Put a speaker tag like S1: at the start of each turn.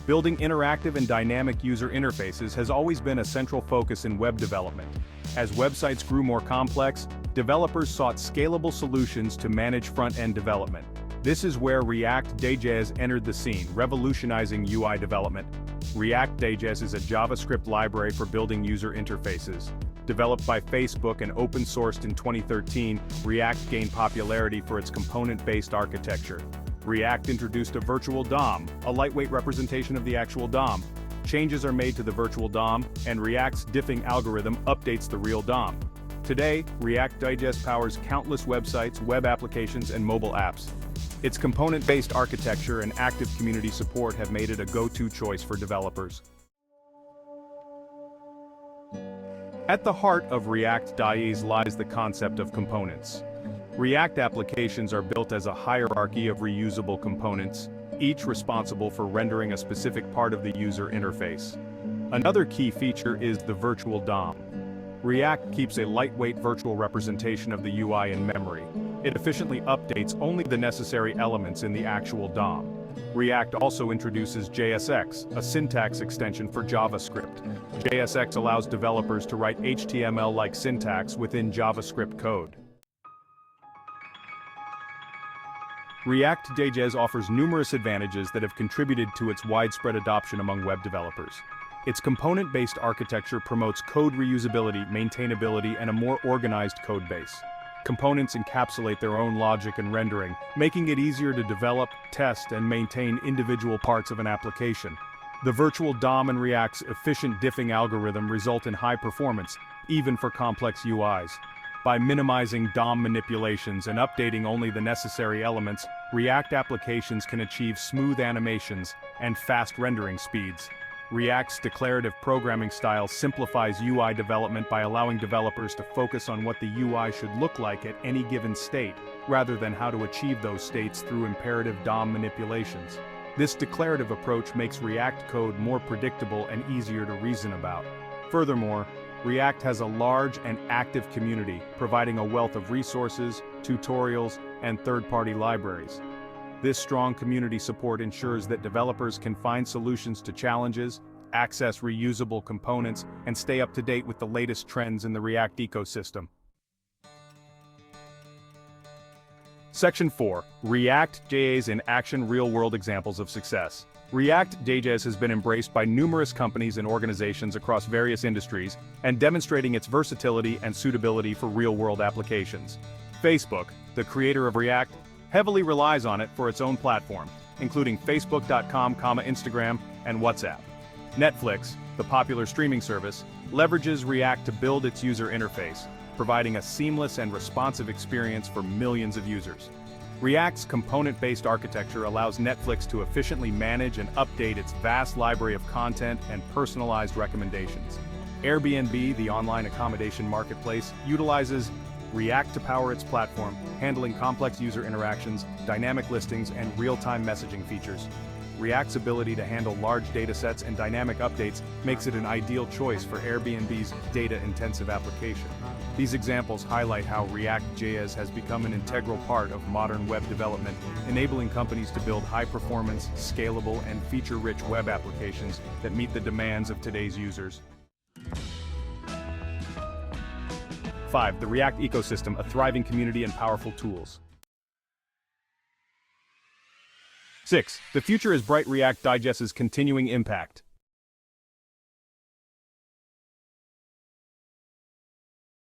S1: Building interactive and dynamic user interfaces has always been a central focus in web development. As websites grew more complex, developers sought scalable solutions to manage front-end development. This is where React.js entered the scene, revolutionizing UI development. React.js is a JavaScript library for building user interfaces. Developed by Facebook and open-sourced in 2013, React gained popularity for its component-based architecture. React introduced a virtual DOM, a lightweight representation of the actual DOM. Changes are made to the virtual DOM, and React's diffing algorithm updates the real DOM. Today, React.js powers countless websites, web applications, and mobile apps. Its component-based architecture and active community support have made it a go-to choice for developers. At the heart of React.js lies the concept of components. React applications are built as a hierarchy of reusable components, each responsible for rendering a specific part of the user interface. Another key feature is the virtual DOM. React keeps a lightweight virtual representation of the UI in memory. It efficiently updates only the necessary elements in the actual DOM. React also introduces JSX, a syntax extension for JavaScript. JSX allows developers to write HTML-like syntax within JavaScript code. React.js offers numerous advantages that have contributed to its widespread adoption among web developers. Its component-based architecture promotes code reusability, maintainability, and a more organized code base. Components encapsulate their own logic and rendering, making it easier to develop, test, and maintain individual parts of an application. The virtual DOM and React's efficient diffing algorithm result in high performance, even for complex UIs. By minimizing DOM manipulations and updating only the necessary elements, React applications can achieve smooth animations and fast rendering speeds. React's declarative programming style simplifies UI development by allowing developers to focus on what the UI should look like at any given state, rather than how to achieve those states through imperative DOM manipulations. This declarative approach makes React code more predictable and easier to reason about. Furthermore, React has a large and active community, providing a wealth of resources, tutorials, and third-party libraries. This strong community support ensures that developers can find solutions to challenges, access reusable components, and stay up to date with the latest trends in the React ecosystem. Section 4. React.js in Action: Real-World Examples of Success. React.js has been embraced by numerous companies and organizations across various industries, and demonstrating its versatility and suitability for real-world applications. Facebook, the creator of React, heavily relies on it for its own platform, including Facebook.com, Instagram, and WhatsApp. Netflix, the popular streaming service, leverages React to build its user interface, providing a seamless and responsive experience for millions of users. React's component-based architecture allows Netflix to efficiently manage and update its vast library of content and personalized recommendations. Airbnb, the online accommodation marketplace, utilizes React to power its platform, handling complex user interactions, dynamic listings, and real-time messaging features. React's ability to handle large datasets and dynamic updates makes it an ideal choice for Airbnb's data-intensive application. These examples highlight how React.js has become an integral part of modern web development, enabling companies to build high-performance, scalable, and feature-rich web applications that meet the demands of today's users. 5. The React ecosystem: a thriving community and powerful tools. 6. The future is bright. React.js's continuing impact.